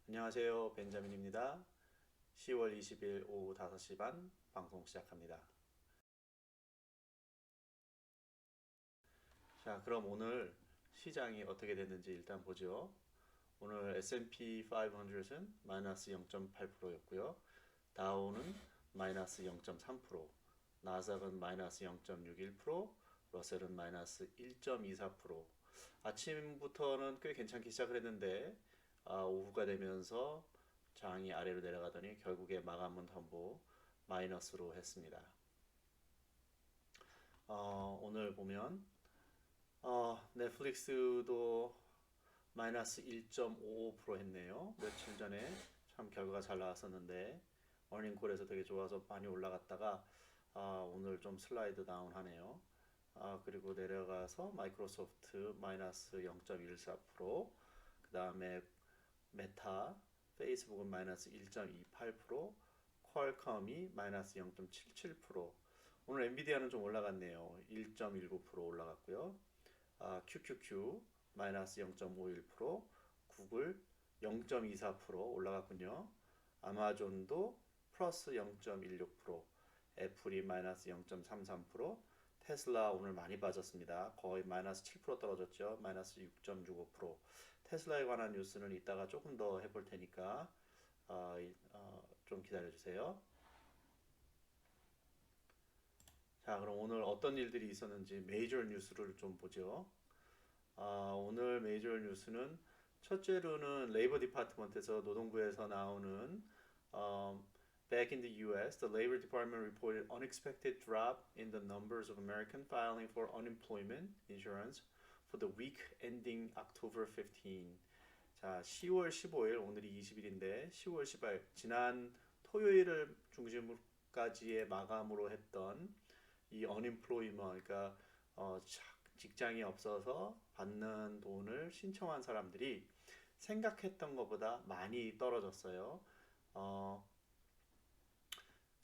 안녕하세요. 벤자민입니다. 10월 20일 오후 5시 반 방송 시작합니다. 자, 그럼 오늘 시장이 어떻게 됐는지 일단 보죠. 오늘 S&P 500은 마이너스 0.8%였고요. 다우는 마이너스 0.3%, 나스닥은 마이너스 0.61%, 러셀은 마이너스 1.24%. 아침부터는 꽤 괜찮게 시작을 했는데 오후가 되면서 장이 아래로 내려가더니 결국에 마감은 전부 마이너스로 했습니다. 오늘 보면 넷플릭스도 마이너스 1.55% 했네요. 며칠 전에 참 결과가 잘 나왔었는데 어닝콜에서 되게 좋아서 많이 올라갔다가 오늘 좀 슬라이드 다운 하네요. 그리고 내려가서 마이크로소프트 마이너스 0.14%, 그 다음에 메타, 페이스북은 마이너스 1.28%, 퀄컴이 마이너스 0.77%. 오늘 엔비디아는 좀 올라갔네요. 1.19% 올라갔고요. QQQ 마이너스 0.51%, 구글 0.24% 올라갔군요. 아마존도 플러스 0.16%, 애플이 마이너스 0.33%, 테슬라 오늘 많이 빠졌습니다. 거의 마이너스 7% 떨어졌죠. 마이너스 6.65%. 테슬라에 관한 뉴스는 이따가 조금 더 해볼 테니까 좀 기다려 주세요. 자, 그럼 오늘 어떤 일들이 있었는지 메이저 뉴스를 좀 보죠. 오늘 메이저 뉴스는 첫째로는 레이버 디파트먼트에서 노동부에서 나오는 어, Back in the US, the Labor Department reported unexpected drop in the numbers of American filing for unemployment insurance for the week ending October 15. 자, 10월 15일, 오늘이 20일인데 10월 10일 지난 토요일을 중심까지의 마감으로 했던 이 unemployment, 그러니까 직장이 없어서 받는 돈을 신청한 사람들이 생각했던 것보다 많이 떨어졌어요. 어,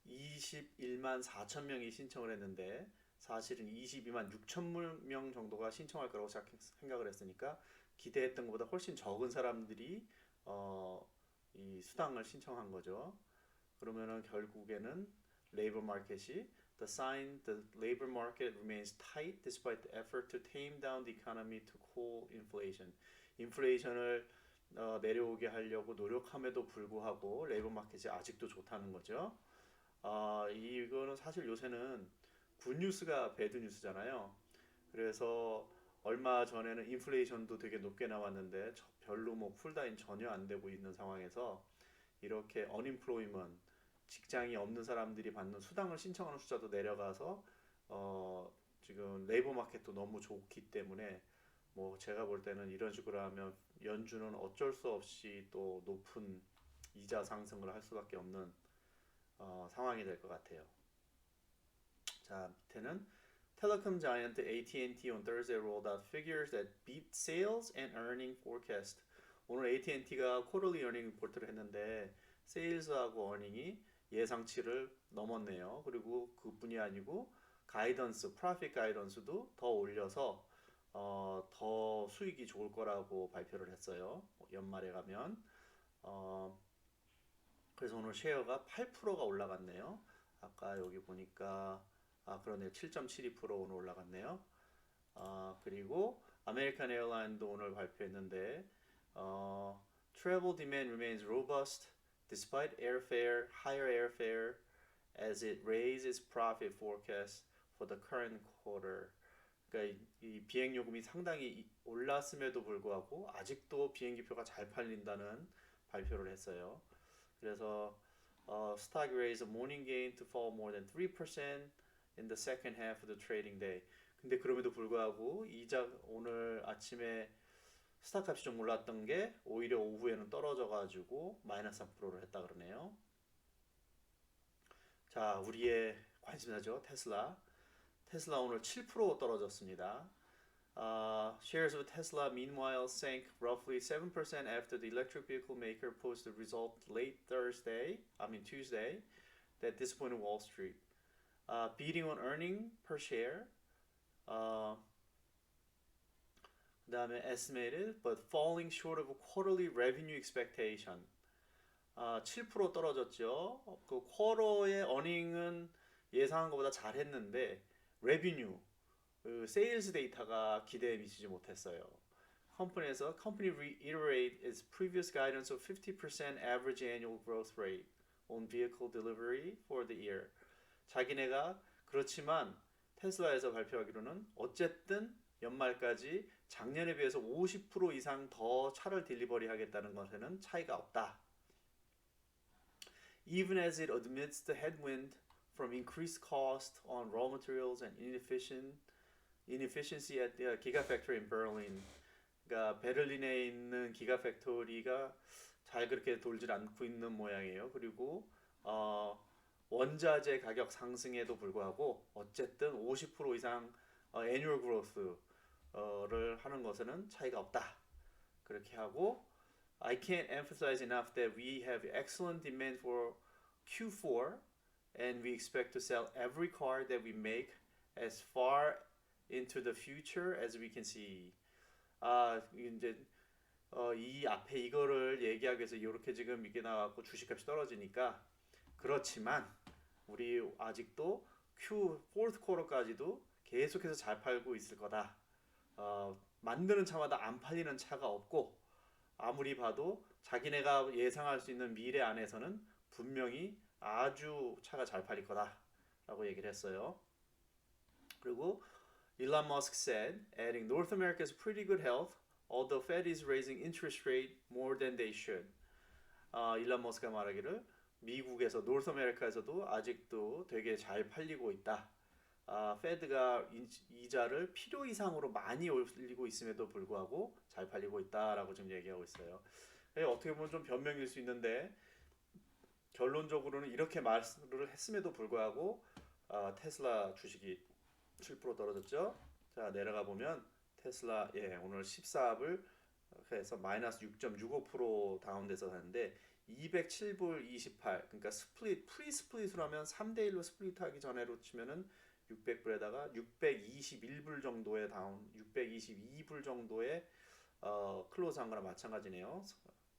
21만 4천 명이 신청을 했는데 사실은 22만 6천 명 정도가 신청할 거라고 생각을 했으니까 기대했던 것보다 훨씬 적은 사람들이 이 수당을 신청한 거죠. 그러면은 결국에는 레이버 마켓이 the labor market remains tight despite the effort to tame down the economy to cool inflation. 인플레이션을 내려오게 하려고 노력함에도 불구하고 레이버 마켓이 아직도 좋다는 거죠. 이거는 사실 요새는 굿뉴스가 배드뉴스잖아요. 그래서 얼마 전에는 인플레이션도 되게 높게 나왔는데 별로 뭐 쿨다운 전혀 안 되고 있는 상황에서 이렇게 unemployment, 직장이 없는 사람들이 받는 수당을 신청하는 숫자도 내려가서 지금 레이버 마켓도 너무 좋기 때문에 뭐 제가 볼 때는 이런 식으로 하면 연준은 어쩔 수 없이 또 높은 이자 상승을 할 수밖에 없는 상황이 될 것 같아요. 자, 밑에는 Telecom giant AT&T on Thursday rolled out figures that beat sales and earning forecast. 오늘 AT&T가 quarterly earning 리포트를 했는데 세일즈하고 어닝이 예상치를 넘었네요. 그리고 그뿐이 아니고 가이던스, 프로핏 가이던스도 더 올려서 더 수익이 좋을 거라고 발표를 했어요. 연말에 가면. 어, 그래서 오늘 쉐어가 8%가 올라갔네요. 아까 여기 보니까 그러네요. 7.72% 오늘 올라갔네요. 그리고 아메리칸 에어라인도 오늘 발표했는데 travel demand remains robust despite higher airfare as it raises profit forecast for the current quarter. 그러니까 이 비행 요금이 상당히 올랐음에도 불구하고 아직도 비행기표가 잘 팔린다는 발표를 했어요. 그래서 stock raised a morning gain to fall more than 3% in the second half of the trading day. 근데 그럼에도 불구하고 이자 오늘 아침에 스탁 값이 좀 올랐던 게 오히려 오후에는 떨어져가지고 마이너스 3%를 했다 그러네요. 자, 우리의 관심사죠. 테슬라. 테슬라 오늘 7% 떨어졌습니다. Shares of Tesla meanwhile sank roughly 7% after the electric vehicle maker posted result late Tuesday, that disappointed Wall Street. Beating on earning per share, uh, 그 다음에 estimated but falling short of quarterly revenue expectation. 7% 떨어졌죠. 그 쿼터의 어닝은 예상한 것보다 잘했는데 revenue, 그 세일즈 데이터가 기대에 미치지 못했어요. 컴퍼니에서 company reiterate its previous guidance of 50% average annual growth rate on vehicle delivery for the year. 자기네가 그렇지만 테슬라에서 발표하기로는 어쨌든 연말까지 작년에 비해서 50% 이상 더 차를 딜리버리 하겠다는 것에는 차이가 없다. Even as it admits the headwind from increased cost on raw materials and inefficiency at the Gigafactory in Berlin. 그러니까 베를린에 있는 기가팩토리가 잘 그렇게 돌질 않고 있는 모양이에요. 그리고 원자재 가격 상승에도 불구하고 어쨌든 50% 이상 annual growth를 하는 것에는 차이가 없다. 그렇게 하고 I can't emphasize enough that we have excellent demand for Q4 and we expect to sell every car that we make as far into the future as we can see. 이제 이 앞에 이거를 얘기하기 위해서 이렇게 지금 이게 나와갖고 주식값이 떨어지니까 그렇지만 우리 아직도 fourth quarter까지도 계속해서 잘 팔고 있을 거다. 만드는 차마다 안 팔리는 차가 없고 아무리 봐도 자기네가 예상할 수 있는 미래 안에서는 분명히 아주 차가 잘 팔릴 거다라고 얘기를 했어요. 그리고 Elon Musk said, adding North America's pretty good health, although Fed is raising interest rate more than they should. 일론 머스크가 말하기를 미국에서 노스 아메리카에서도 아직도 되게 잘 팔리고 있다. 페드가 이자를 필요 이상으로 많이 올리고 있음에도 불구하고 잘 팔리고 있다라고 지금 얘기하고 있어요. 어떻게 보면 좀 변명일 수 있는데 결론적으로는 이렇게 말을 했음에도 불구하고 테슬라 주식이 7% 떨어졌죠. 자 내려가 보면 테슬라 오늘 14합을 해서 마이너스 6.65% 다운돼서 하는데 207불 28 그러니까 스플릿 프리 스플릿으로 하면 3대1로 스플릿하기 전에로 치면은 600불에다가 621불 정도의 다운 622불 정도의 클로즈한 거나 마찬가지네요.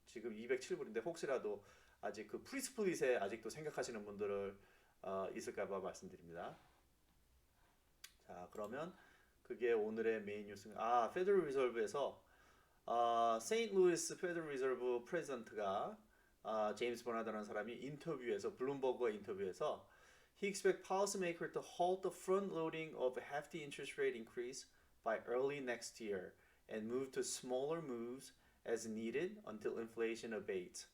지금 207불인데 혹시라도 아직 그 프리 스플릿에 아직도 생각하시는 분들을 있을까봐 말씀드립니다. 자 그러면 그게 오늘의 메인 뉴스입니다. 페더럴 리저브에서 세인트루이스 페더럴 리저브 프레지던트가 제임스 버나드라는 사람이 인터뷰에서 블룸버그와 인터뷰에서 he expects policymakers to halt the front loading of a hefty interest rate increase by early next year and move to smaller moves as needed until inflation abates.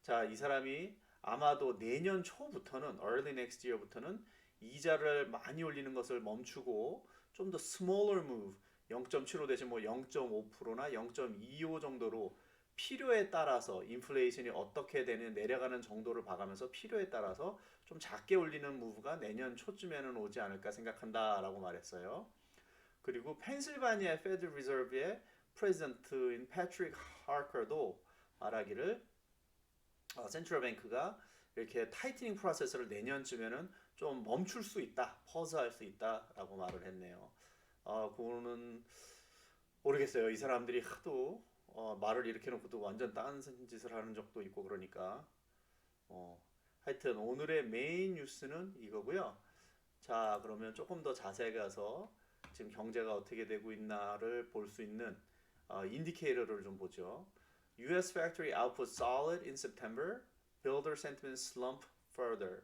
자, 이 사람이 아마도 내년 초부터는 early next year부터는 이자를 많이 올리는 것을 멈추고 좀 더 smaller move 0.75 대신 뭐 0.5%나 0.25 정도로 필요에 따라서 인플레이션이 어떻게 되는 내려가는 정도를 봐가면서 필요에 따라서 좀 작게 올리는 무브가 내년 초쯤에는 오지 않을까 생각한다라고 말했어요. 그리고 펜실바니아 페드 리저브의 프레지던트인 패트릭 하커도 말하기를 센트럴 뱅크가 이렇게 타이트닝 프로세스를 내년쯤에는 좀 멈출 수 있다, 퍼즈할 수 있다라고 말을 했네요. 그거는 모르겠어요. 이 사람들이 하도 말을 이렇게 놓고도 완전 딴 짓을 하는 적도 있고 그러니까 하여튼 오늘의 메인 뉴스는 이거고요. 자 그러면 조금 더 자세히 가서 지금 경제가 어떻게 되고 있나를 볼 수 있는 인디케이터를 좀 보죠. U.S. factory output solid in September. Builder sentiment slump further.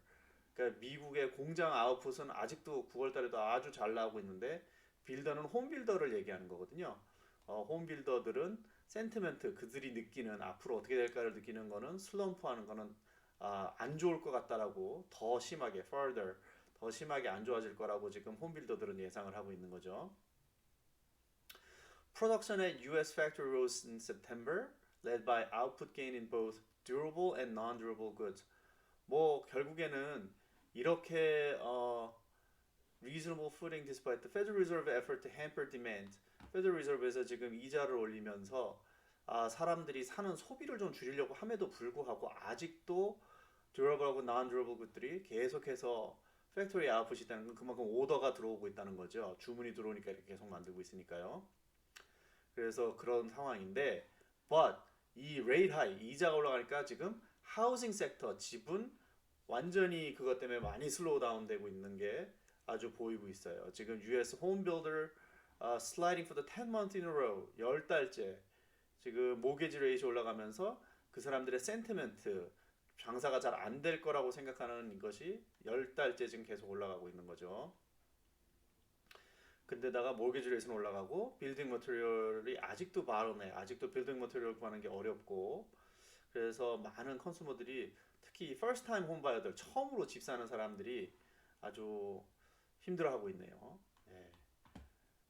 그러니까 미국의 공장 아웃풋은 아직도 9월달에도 아주 잘 나오고 있는데 빌더는 홈빌더를 얘기하는 거거든요. 홈빌더들은 센티멘트 그들이 느끼는 앞으로 어떻게 될까를 느끼는 거는 슬럼프하는 거는 안 좋을 것 같다라고 더 심하게 further 더 심하게 안 좋아질 거라고 지금 홈빌더들은 예상을 하고 있는 거죠. Production at U.S. factory rose in September, led by output gain in both durable and non-durable goods. 뭐 결국에는 이렇게 reasonable footing despite the Federal Reserve effort to hamper demand. Federal Reserve에서 지금 이자를 올리면서 사람들이 사는 소비를 좀 줄이려고 함에도 불구하고 아직도 durable하고 non-durable 것들이 계속해서 팩토리 아웃풋이 있다는 건 그만큼 오더가 들어오고 있다는 거죠. 주문이 들어오니까 이렇게 계속 만들고 있으니까요. 그래서 그런 상황인데, but 이 rate high, 이자가 올라가니까 지금 하우싱 섹터, 집은 완전히 그것 때문에 많이 슬로우 다운 되고 있는 게 아주 보이고 있어요. 지금 US home builder sliding for the 10 month in a row, 10달째 지금 모게지 레이시 올라가면서 그 사람들의 센티멘트, 장사가 잘 안 될 거라고 생각하는 것이 10달째 지금 계속 올라가고 있는 거죠. 근데다가 모기지 레이스는 올라가고 빌딩 머티리얼이 아직도 바로네. 아직도 빌딩 머티리얼 구하는 게 어렵고 그래서 많은 컨슈머들이 특히 퍼스트 타임 홈바이어들 처음으로 집 사는 사람들이 아주 힘들어하고 있네요. 네.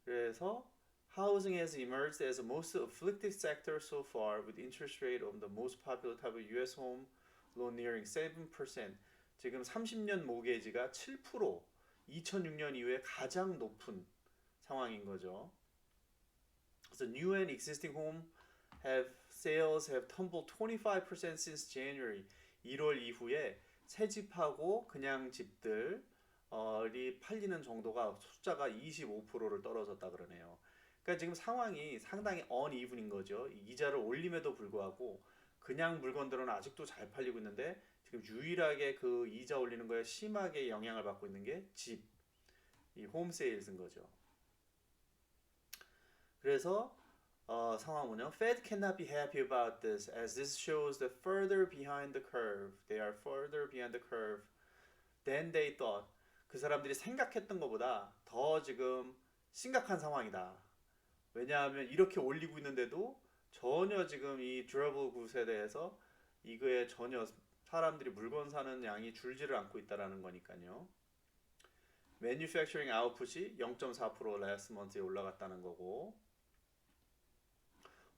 그래서 housing has emerged as the most afflicted sector so far with interest rate of the most popular type of US home loan nearing 7%. 지금 30년 모게지가 7%, 2006년 이후에 가장 높은 상황인 거죠. 그래서 new and existing home have sales have tumbled 25% since January. 1월 이후에 새 집하고 그냥 집들이 팔리는 정도가 숫자가 25%를 떨어졌다 그러네요. 그러니까 지금 상황이 상당히 uneven인 거죠. 이자를 올림에도 불구하고 그냥 물건들은 아직도 잘 팔리고 있는데 지금 유일하게 그 이자 올리는 거에 심하게 영향을 받고 있는 게 집, 이 홈세일즈인 거죠. 그래서 상황은요. Fed cannot be happy about this as this shows that further behind the curve. They are further behind the curve than they thought. 그 사람들이 생각했던 것보다 더 지금 심각한 상황이다. 왜냐하면 이렇게 올리고 있는데도 전혀 지금 이 듀러블 굿에 대해서 이거에 전혀 사람들이 물건 사는 양이 줄지를 않고 있다라는 거니까요. Manufacturing output이 0.4% last month에 올라갔다는 거고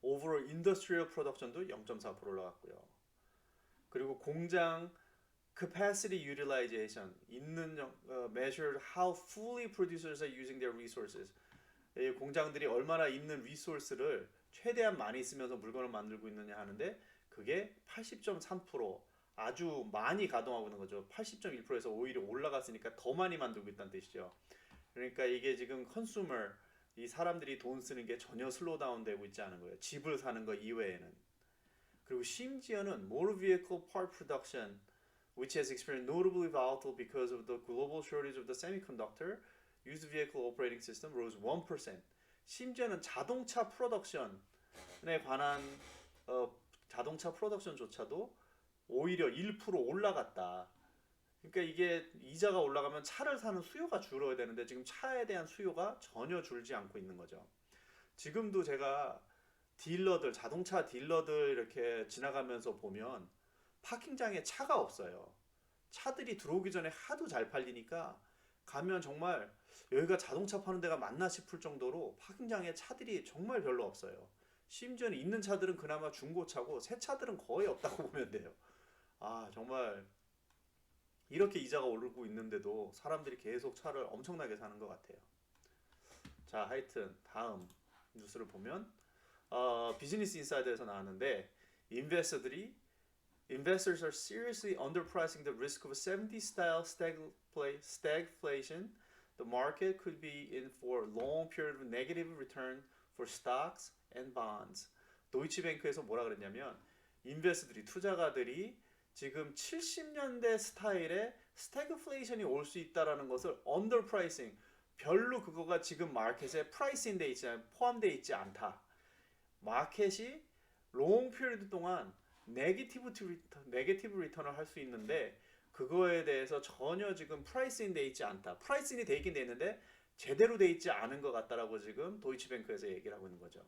overall industrial production도 0.4% 올라갔고요. 그리고 공장 capacity utilization 있는 measured how fully producers are using their resources. 이 공장들이 얼마나 있는 리소스를 최대한 많이 쓰면서 물건을 만들고 있느냐 하는데 그게 80.3% 아주 많이 가동하고 있는 거죠. 80.1%에서 오히려 올라갔으니까 더 많이 만들고 있다는 뜻이죠. 그러니까 이게 지금 컨슈머 이 사람들이 돈 쓰는 게 전혀 슬로우 다운 되고 있지 않은 거예요. 집을 사는 거 이외에는. 그리고 심지어는 motor vehicle part production which has experienced notably volatile because of the global shortage of the semiconductor used vehicle operating system rose 1%. 심지어는 자동차 프로덕션에 관한 자동차 프로덕션조차도 오히려 1% 올라갔다. 그러니까 이게 이자가 올라가면 차를 사는 수요가 줄어야 되는데 지금 차에 대한 수요가 전혀 줄지 않고 있는 거죠. 지금도 제가 딜러들, 자동차 딜러들 이렇게 지나가면서 보면 파킹장에 차가 없어요. 차들이 들어오기 전에 하도 잘 팔리니까 가면 정말 여기가 자동차 파는 데가 맞나 싶을 정도로 파킹장에 차들이 정말 별로 없어요. 심지어는 있는 차들은 그나마 중고차고 새 차들은 거의 없다고 보면 돼요. 아, 정말 이렇게 이자가 오르고 있는데도 사람들이 계속 차를 엄청나게 사는 것 같아요. 자, 하여튼 다음 뉴스를 보면 비즈니스 인사이드에서 나왔는데 investors are seriously underpricing the risk of a 70s style stagflation. The market could be in for a long period of negative return for stocks and bonds. 도이치뱅크에서 뭐라 그랬냐면 인베스터들이 투자가들이 지금 70년대 스타일의 스태그플레이션이 올 수 있다라는 것을 언더프라이싱 별로 그거가 지금 마켓에 프라이스인돼 있지 포함되어 있지 않다. 마켓이 롱 피리드 동안 네게티브 리턴을 할 수 있는데 그거에 대해서 전혀 지금 프라이스인돼 있지 않다. 프라이스인이 돼 있긴 돼 있는데 제대로 돼 있지 않은 것 같다라고 지금 도이치뱅크에서 얘기를 하고 있는 거죠.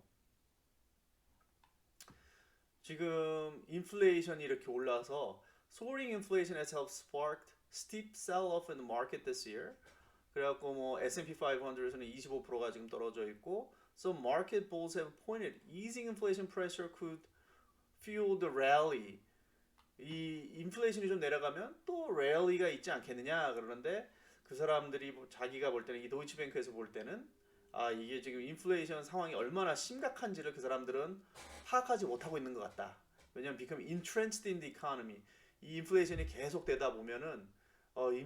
지금 인플레이션이 이렇게 올라서 soaring inflation has helped sparked steep sell-off in the market this year. 그래갖고 뭐 S&P 500에서는 25%가 지금 떨어져 있고 some market bulls have pointed easing inflation pressure could fuel the rally. 이 인플레이션이 좀 내려가면 또 랠리가 있지 않겠느냐 그러는데 그 사람들이 자기가 볼 때는 이 도이치뱅크에서 볼 때는 이게 지금 인플레이션 상황이 얼마나 심각한지를 그 사람들은 파악하지 못하고 있는 것 같다. 왜냐하면 become entrenched in the economy. 이 인플레이션이 계속되다 보면은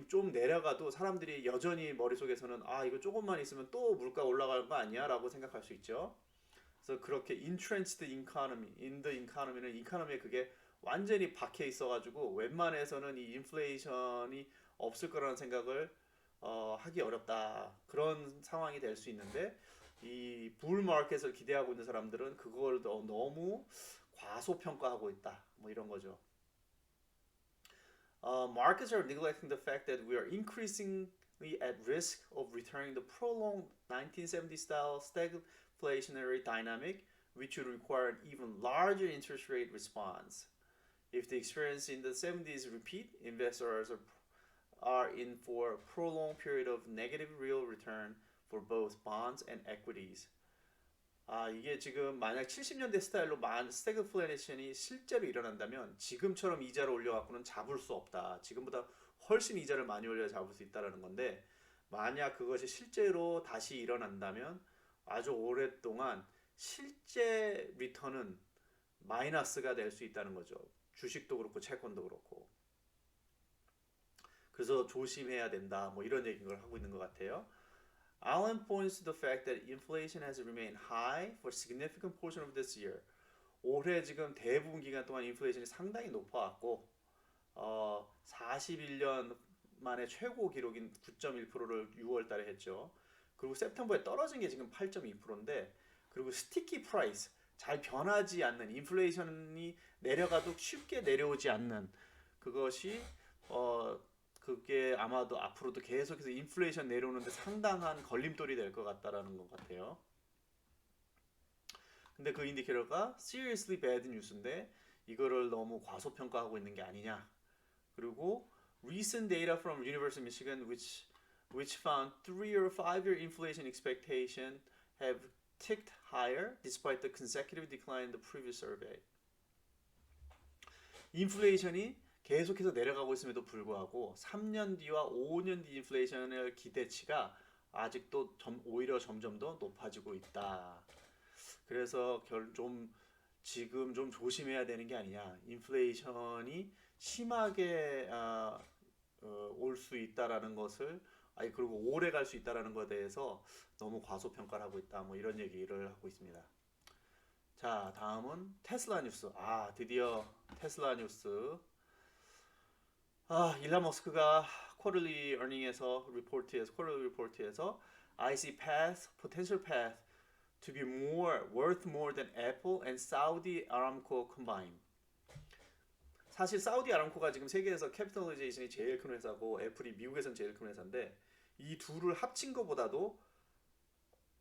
좀 내려가도 사람들이 여전히 머릿속에서는 이거 조금만 있으면 또 물가 올라갈 거 아니야? 라고 생각할 수 있죠. 그래서 그렇게 entrenched economy, in the economy는 이코노미에 그게 완전히 박혀 있어가지고 웬만해서는 이 인플레이션이 없을 거라는 생각을 하기 어렵다. 그런 상황이 될 수 있는데 이 불 마켓을 기대하고 있는 사람들은 그걸 너무 과소평가하고 있다. 뭐 이런 거죠. Markets are neglecting the fact that we are increasingly at risk of returning the prolonged 1970 style stagflationary dynamic, which would require an even larger interest rate response. If the experience in the 70s repeat, investors are in for a prolonged period of negative real return for both bonds and equities. 이게 지금 만약 70년대 스타일로 스태그플레이션이 실제로 일어난다면 지금처럼 이자를 올려갖고는 잡을 수 없다. 지금보다 훨씬 이자를 많이 올려 잡을 수 있다라는 건데 만약 그것이 실제로 다시 일어난다면 아주 오랫동안 실제 리턴은 마이너스가 될 수 있다는 거죠. 주식도 그렇고 채권도 그렇고. 그래서 조심해야 된다. 뭐 이런 얘기를 하고 있는 것 같아요. Allen points to the fact that inflation has remained high for a significant portion of this year. 올해 지금 대부분 기간 동안 인플레이션이 상당히 높아왔고 41년 만에 최고 기록인 9.1%를 6월 달에 했죠. 그리고 september에 떨어진 게 지금 8.2%인데 그리고 스티키 프라이스 잘 변하지 않는 인플레이션이 내려가도 쉽게 내려오지 않는 그것이 그게 아마도 앞으로도 계속해서 인플레이션 내려오는데 상당한 걸림돌이 될 것 같다라는 것 같아요. 근데 그 인디케이터가 seriously bad news인데 이거를 너무 과소평가하고 있는 게 아니냐. 그리고 recent data from University of Michigan which found 3 or 5 year inflation expectation have ticked higher despite the consecutive decline in the previous survey. 인플레이션이 계속해서 내려가고 있음에도 불구하고 3년 뒤와 5년 뒤 인플레이션의 기대치가 아직도 오히려 점점 더 높아지고 있다. 그래서 지금 좀 조심해야 되는 게 아니냐. 인플레이션이 심하게 올 수 있다라는 것을 그리고 오래 갈 수 있다라는 것에 대해서 너무 과소평가를 하고 있다. 뭐 이런 얘기를 하고 있습니다. 자, 다음은 테슬라 뉴스. 드디어 테슬라 뉴스. 일론 머스크가 quarterly earning에서 quarterly report에서 I see potential path to be worth more than Apple and Saudi Aramco combined. 사실 사우디 아람코가 지금 세계에서 캐피털리제이션이 제일 큰 회사고 애플이 미국에선 제일 큰 회사인데 이 둘을 합친 것보다도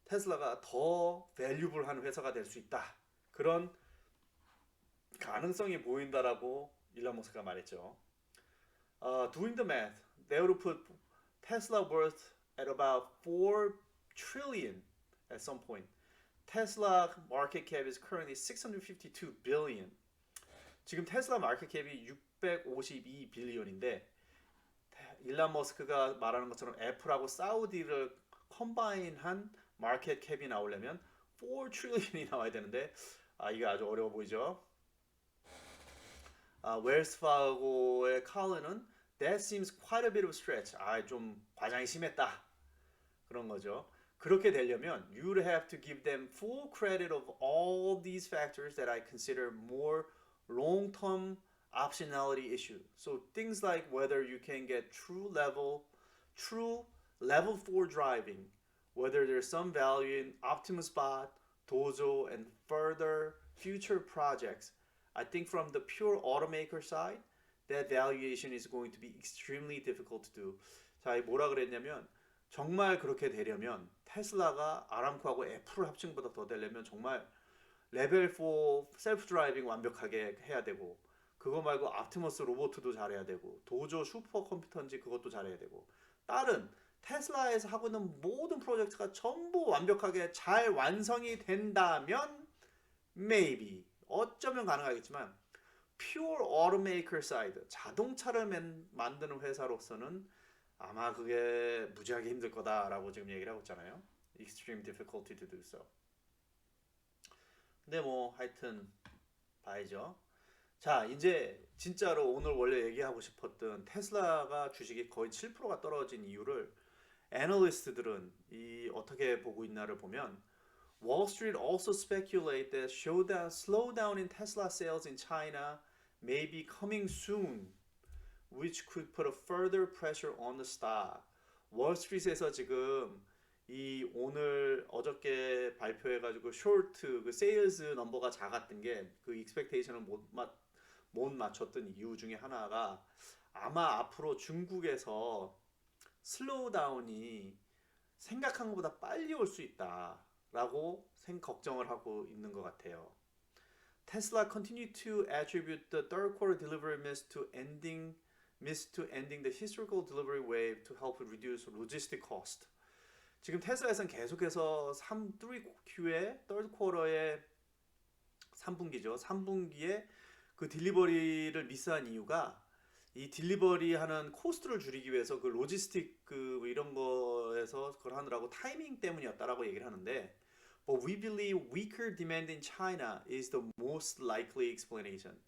테슬라가 더 밸류블한 회사가 될 수 있다. 그런 가능성이 보인다라고 일론 머스크가 말했죠. Doing the math, they would put Tesla worth at about 4 trillion at some point. Tesla market cap is currently 652 billion. 지금 테슬라 마켓 캡이 652 빌리언인데 일론 머스크가 말하는 것처럼 애플하고 사우디를 컴바인한 마켓 캡이 나오려면 4 트릴리언이 나와야 되는데 이게 아주 어려워 보이죠. 웰스 파고의 칼렌은 That seems quite a bit of a stretch. 좀 과장이 심했다. 그런 거죠. 그렇게 되려면 you would have to give them full credit of all these factors that I consider more long-term optionality issue. So things like whether you can get true level 4 driving, whether there's some value in Optimus Spot, Dojo, and further future projects. I think from the pure automaker side, that valuation is going to be extremely difficult to do. 자, 뭐라 그랬냐면 정말 그렇게 되려면 테슬라가 아람코하고 애플을 합친 것보다 더 되려면 정말 레벨 4 셀프 드라이빙 완벽하게 해야 되고 그거 말고 optimus 로봇도 잘해야 되고 도조 슈퍼 컴퓨터인지 그것도 잘해야 되고 다른 테슬라에서 하고 있는 모든 프로젝트가 전부 완벽하게 잘 완성이 된다면 maybe 어쩌면 가능하겠지만 pure automaker side 자동차를 만드는 회사로서는 아마 그게 무지하게 힘들 거다라고 지금 얘기를 하고 있잖아요. Extreme difficulty to do so. 근데 뭐 하여튼 봐야죠. 자, 이제 진짜로 오늘 원래 얘기하고 싶었던 테슬라가 주식이 거의 7%가 떨어진 이유를 애널리스트들은 어떻게 보고 있나를 보면 Wall Street also speculate that slowdown in Tesla sales in China may be coming soon, which could put a further pressure on the stock. 월스트리트에서 지금 이 오늘 어저께 발표해가지고 쇼트 그 세일즈 넘버가 작았던 게 그 익스펙테이션을 못 맞췄던 이유 중에 하나가 아마 앞으로 중국에서 슬로우다운이 생각한 것보다 빨리 올 수 있다라고 걱정을 하고 있는 것 같아요. Tesla continued to attribute the third quarter delivery miss to ending the historical delivery wave to help reduce logistic cost. 지금 테슬라에서는 계속해서 3Q의 third quarter의 3분기죠. 3분기에 그 딜리버리를 미스한 이유가 이 딜리버리 하는 코스트를 줄이기 위해서 그 로지스틱 그 이런 거에서 그걸 하느라고 타이밍 때문이었다라고 얘기를 하는데 But we believe weaker demand in China is the most likely explanation.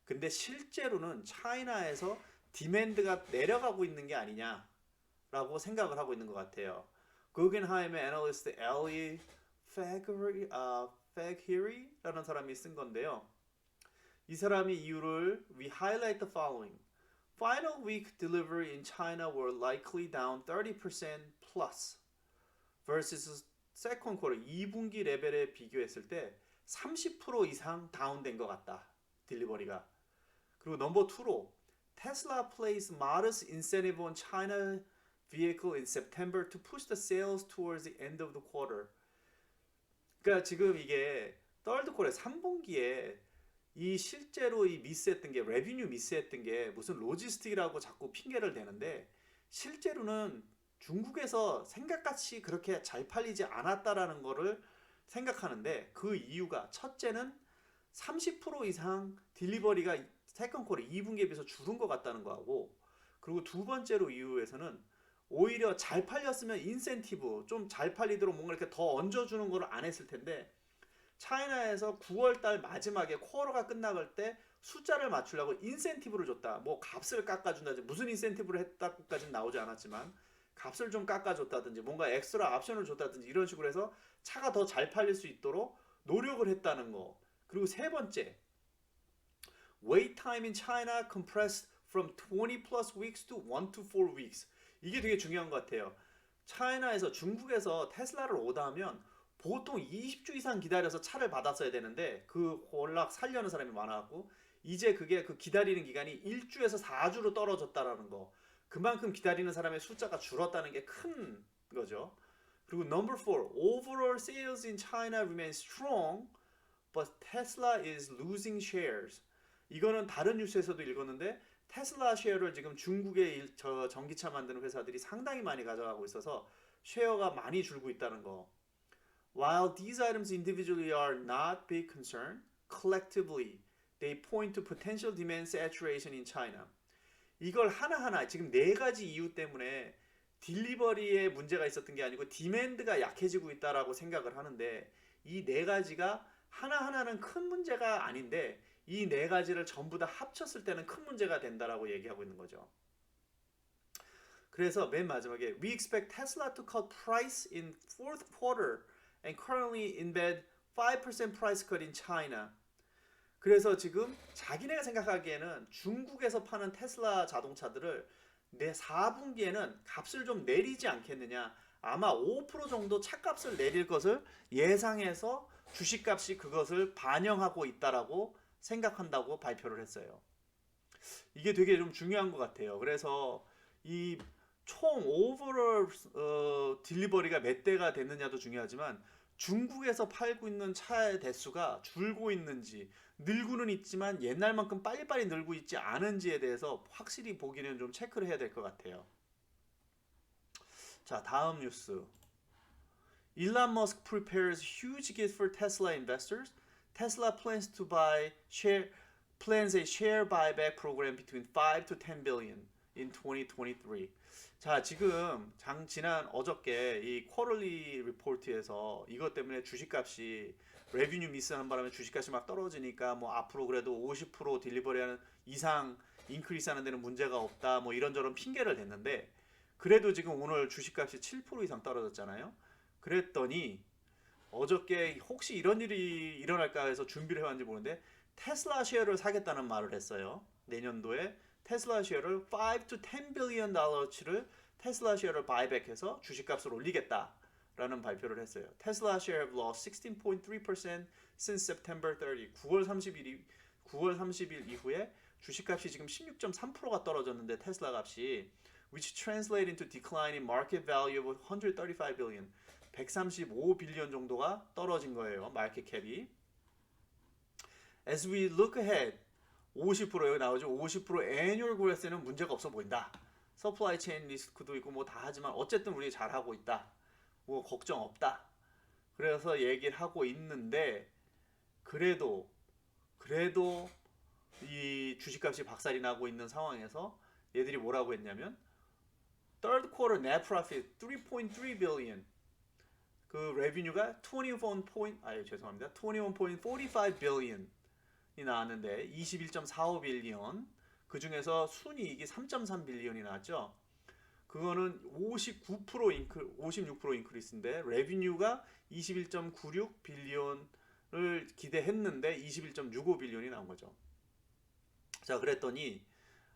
근데 실제로는 차이나에서 디맨드가 내려가고 있는 게 아니냐라고 생각을 하고 있는 것 같아요. 구겐하임의 애널리스트 엘리 페그히리라는 사람이 쓴 건데요. 이 사람이 이유를 We highlight the following. Final week delivery in China were likely down 30% plus versus second quarter 2분기 레벨에 비교했을 때 30% 이상 다운된 것 같다. 딜리버리가. 그리고 넘버 2로 Tesla placed modest incentive on China vehicle in September to push the sales towards the end of the quarter. 그러니까 지금 이게 third quarter 3분기에 이 실제로 이 미스했던 게 레비뉴 미스했던 게 무슨 로지스틱이라고 자꾸 핑계를 대는데 실제로는 중국에서 생각같이 그렇게 잘 팔리지 않았다라는 거를 생각하는데 그 이유가 첫째는 30% 이상 딜리버리가 세컨 쿼터 2분기에 비해서 줄은 것 같다는 거하고 그리고 두 번째로 이유에서는 오히려 잘 팔렸으면 인센티브 좀 잘 팔리도록 뭔가 이렇게 더 얹어주는 걸 안 했을 텐데 차이나에서 9월달 마지막에 쿼터가 끝나갈 때 숫자를 맞추려고 인센티브를 줬다. 뭐 값을 깎아준다든지 무슨 인센티브를 했다고까지는 나오지 않았지만 값을 좀 깎아줬다든지 뭔가 엑스트라 옵션을 줬다든지 이런 식으로 해서 차가 더 잘 팔릴 수 있도록 노력을 했다는 거. 그리고 세 번째, wait time in China compressed from 20 plus weeks to 1 to 4 weeks. 이게 되게 중요한 것 같아요. 차이나에서 중국에서 테슬라를 오다하면 보통 20주 이상 기다려서 차를 받았어야 되는데 그 월락 살려는 사람이 많아갖고 이제 그게 그 기다리는 기간이 1주에서 4주로 떨어졌다라는 거. 그만큼 기다리는 사람의 숫자가 줄었다는 게 큰 거죠. 그리고 number 4, overall sales in China remain strong, but Tesla is losing shares. 이거는 다른 뉴스에서도 읽었는데 테슬라 쉐어를 지금 중국의 전기차 만드는 회사들이 상당히 많이 가져가고 있어서 쉐어가 많이 줄고 있다는 거. While these items individually are not big concern, collectively they point to potential demand saturation in China. 이걸 하나하나 지금 네 가지 이유 때문에 딜리버리에 문제가 있었던 게 아니고 디맨드가 약해지고 있다라고 생각을 하는데 이 네 가지가 하나하나는 큰 문제가 아닌데 이 네 가지를 전부 다 합쳤을 때는 큰 문제가 된다라고 얘기하고 있는 거죠. 그래서 맨 마지막에 We expect Tesla to cut price in fourth quarter and currently embed 5% price cut in China. 그래서 지금 자기네가 생각하기에는 중국에서 파는 테슬라 자동차들을 내 4분기에는 값을 좀 내리지 않겠느냐. 아마 5% 정도 차값을 내릴 것을 예상해서 주식값이 그것을 반영하고 있다라고 생각한다고 발표를 했어요. 이게 되게 좀 중요한 것 같아요. 그래서 이 총 오버롤 딜리버리가 몇 대가 됐느냐도 중요하지만 중국에서 팔고 있는 차의 대수가 줄고 있는지 늘고는 있지만 옛날만큼 빨리빨리 늘고 있지 않은지에 대해서 확실히 보기는 좀 체크를 해야 될 것 같아요. 자, 다음 뉴스. Elon Musk prepares huge gift for Tesla investors. Tesla plans a share buyback program between 5 to 10 billion in 2023. 자, 지금 지난 어저께 이 쿼럴리 리포트에서 이것 때문에 주식값이 레비뉴 미스하는 바람에 주식값이 막 떨어지니까 뭐 앞으로 그래도 50% 딜리버리하는 이상 인크리스 하는 데는 문제가 없다 뭐 이런저런 핑계를 댔는데 그래도 지금 오늘 주식값이 7% 이상 떨어졌잖아요. 그랬더니 어저께 혹시 이런 일이 일어날까 해서 준비를 해왔는지 모르는데 테슬라 쉐어를 사겠다는 말을 했어요. 내년도에 테슬라 쉐어를 5 to 10 billion 달러치를 테슬라 쉐어를 바이백해서 주식값을 올리겠다라는 발표를 했어요. 테슬라 share have lost 16.3% since September 30. 9월 30일 이후에 주식값이 지금 16.3%가 떨어졌는데 테슬라 값이 which translate into decline in market value of 135 billion. 135 빌리언 정도가 떨어진 거예요. 마켓 캡이. As we look ahead, 50% 여기 나오죠. 50% annual growth에는 문제가 없어 보인다. 서플라이 체인 리스크도 있고 뭐 다 하지만 어쨌든 우리 잘하고 있다. 뭐 걱정 없다. 그래서 얘기를 하고 있는데 그래도 이 주식값이 박살이 나고 있는 상황에서 얘들이 뭐라고 했냐면 third quarter net profit 3.3 billion 그 레비뉴가 21.45 billion이 나왔는데 21.45 빌리언 그 중에서 순이익이 3.3 빌리언이 나왔죠. 그거는 56% 인크리스인데 레비뉴가 21.96 빌리언을 기대했는데 21.65 빌리언이 나온 거죠. 자, 그랬더니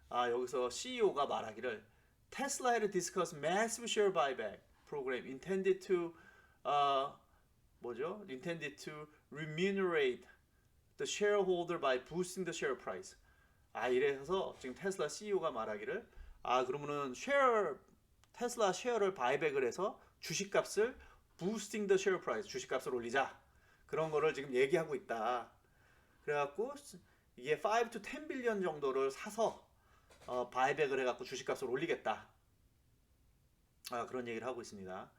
여기서 CEO가 말하기를 Tesla had discussed massive share buyback program intended to remunerate the shareholder by boosting the share price. 이래서 지금 테슬라 CEO가 말하기를 그러면은 테슬라 쉐어를 바이백을 해서 주식값을 boosting the share price, 주식값을 올리자. 그런 거를 지금 얘기하고 있다. 그래갖고 이게 5 to 10 빌리언 정도를 사서 바이백을 해갖고 주식값을 올리겠다. 그런 얘기를 하고 있습니다.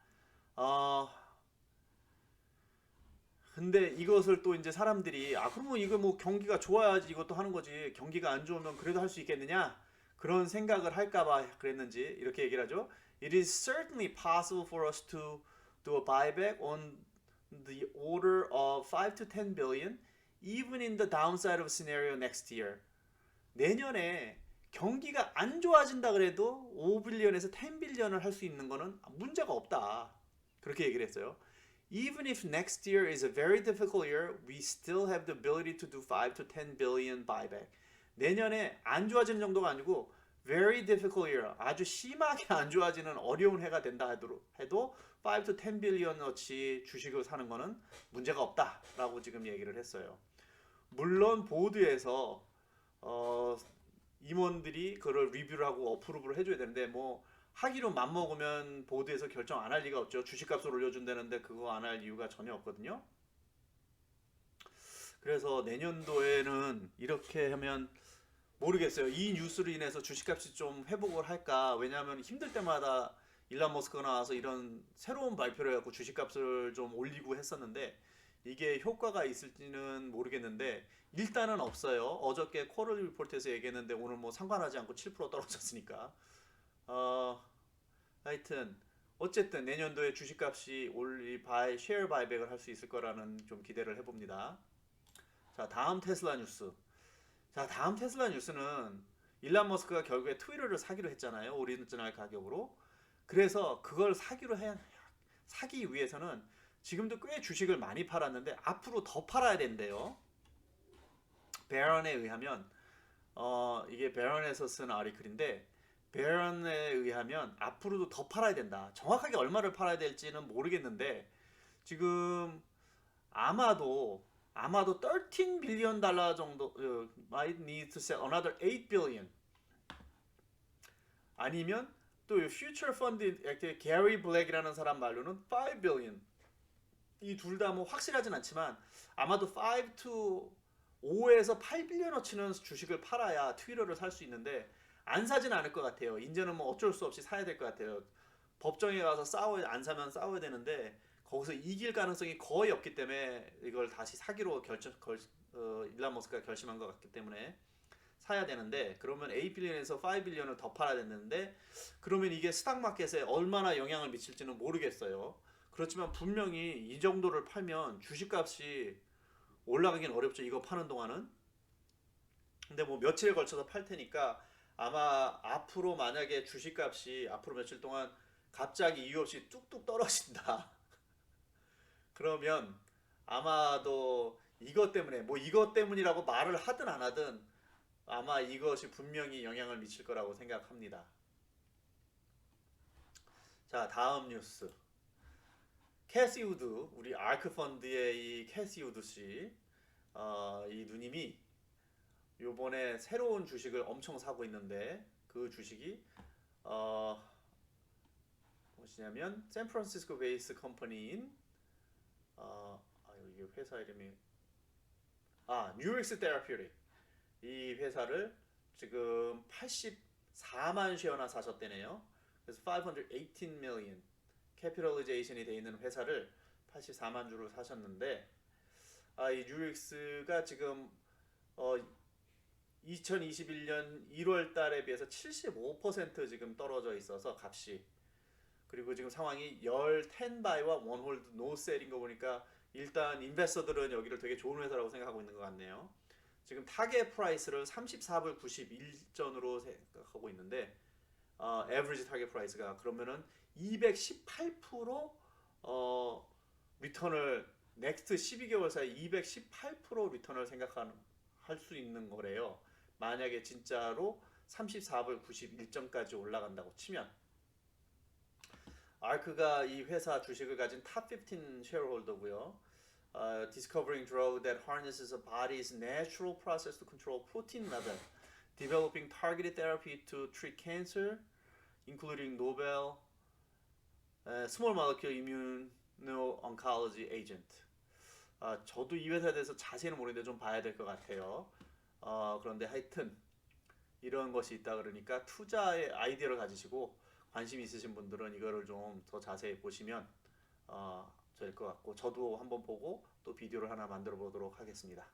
근데 이것을 또 이제 사람들이 그러면 이거 뭐 경기가 좋아야지 이것도 하는 거지 경기가 안 좋으면 그래도 할 수 있겠느냐 그런 생각을 할까봐 그랬는지 이렇게 얘기를 하죠. It is certainly possible for us to do a buyback on the order of 5 to 10 billion even in the downside of scenario next year. 내년에 경기가 안 좋아진다 그래도 5빌리언에서 10빌리언을 할 수 있는 거는 문제가 없다. 그렇게 얘기를 했어요. Even if next year is a very difficult year, we still have the ability to do 5 to 10 billion buyback. 내년에 안 좋아지는 정도가 아니고 very difficult year, 아주 심하게 안 좋아지는 어려운 해가 된다 해도 5 to 10 billion어치 주식을 사는 거는 문제가 없다라고 지금 얘기를 했어요. 물론 보드에서 임원들이 그걸 리뷰를 하고 어프로브를 해줘야 되는데 뭐 하기로 맘먹으면 보드에서 결정 안 할 리가 없죠. 주식값을 올려준다는데 그거 안 할 이유가 전혀 없거든요. 그래서 내년도에는 이렇게 하면 모르겠어요. 이 뉴스로 인해서 주식값이 좀 회복을 할까. 왜냐하면 힘들 때마다 일론 머스크가 나와서 이런 새로운 발표를 해갖고 주식값을 좀 올리고 했었는데 이게 효과가 있을지는 모르겠는데 일단은 없어요. 어저께 쿼터리 리포트에서 얘기했는데 오늘 뭐 상관하지 않고 7% 떨어졌으니까. 하여튼 어쨌든 내년도에 주식값이 쉐어 바이백을 할 수 있을 거라는 좀 기대를 해봅니다. 자, 다음 테슬라 뉴스. 자, 다음 테슬라 뉴스는 일론 머스크가 결국에 트위터를 사기로 했잖아요. 오리지널 가격으로. 그래서 그걸 사기 위해서는 지금도 꽤 주식을 많이 팔았는데 앞으로 더 팔아야 된대요. 베런에 의하면 이게 베런에서 쓴 아리클인데 베런에 의하면 앞으로도 더 팔아야 된다. 정확하게 얼마를 팔아야 될지는 모르겠는데 지금 아마도 13 빌리언 달러 정도 might need to sell another 8 billion 아니면 또 퓨처 펀드 게리 블랙이라는 사람 말로는 5 billion 이 둘 다 뭐 확실하진 않지만 아마도 5 to 5에서 8 빌리언어치는 주식을 팔아야 트위터를 살 수 있는데 안 사진 않을 것 같아요. 이제는 뭐 어쩔 수 없이 사야 될 것 같아요. 법정에 가서 안 사면 싸워야 되는데 거기서 이길 가능성이 거의 없기 때문에 이걸 다시 사기로 일론 머스크가 결심한 것 같기 때문에 사야 되는데 그러면 8빌리언에서 5빌리언을 더 팔아야 되는데 그러면 이게 스탁마켓에 얼마나 영향을 미칠지는 모르겠어요. 그렇지만 분명히 이 정도를 팔면 주식값이 올라가긴 어렵죠. 이거 파는 동안은. 근데 뭐 며칠에 걸쳐서 팔 테니까 아마 앞으로 만약에 주식값이 앞으로 며칠 동안 갑자기 이유 없이 뚝뚝 떨어진다. 그러면 아마도 이것 때문에 뭐 이것 때문이라고 말을 하든 안 하든 아마 이것이 분명히 영향을 미칠 거라고 생각합니다. 자, 다음 뉴스. 캐시 우드, 우리 아크 펀드의 이 캐시 우드 씨, 이 누님이 요번에 새로운 주식을 엄청 사고 있는데 그 주식이 어, 무엇이냐면 샌프란시스코 베이스 컴퍼니인 이게 회사 이름이 뉴릭스 테라퓨틱 이 회사를 지금 84만 쉐어나 사셨대네요. 그래서 518 million 캐피털리제이션이 돼 있는 회사를 84만 주를 사셨는데 이 뉴릭스가 지금 어, 2021년 1월 달에 비해서 75% 지금 떨어져 있어서 값이 그리고 지금 상황이 열 10바이와 원홀드 노셀인 거 보니까 일단 인베스터들은 여기를 되게 좋은 회사라고 생각하고 있는 것 같네요. 지금 타겟 프라이스를 34불 91전으로 생각하고 있는데 에버리지 타겟 프라이스가 그러면은 218% 리턴을 넥스트 12개월 사이 218% 리턴을 생각할 수 있는 거래요. 만약에 진짜로 34불 91점까지 올라간다고 치면 아크가 이 회사 주식을 가진 탑 15 쉐어홀더고요. Discovering drug that harnesses a body's natural process to control protein level, developing targeted therapy to treat cancer, including novel small molecule immuno-oncology agent. 저도 이 회사에 대해서 자세히는 모르는데 좀 봐야 될 것 같아요. 그런데 하여튼 이런 것이 있다 그러니까 투자의 아이디어를 가지시고 관심 있으신 분들은 이거를 좀 더 자세히 보시면 될 것 같고 저도 한번 보고 또 비디오를 하나 만들어 보도록 하겠습니다.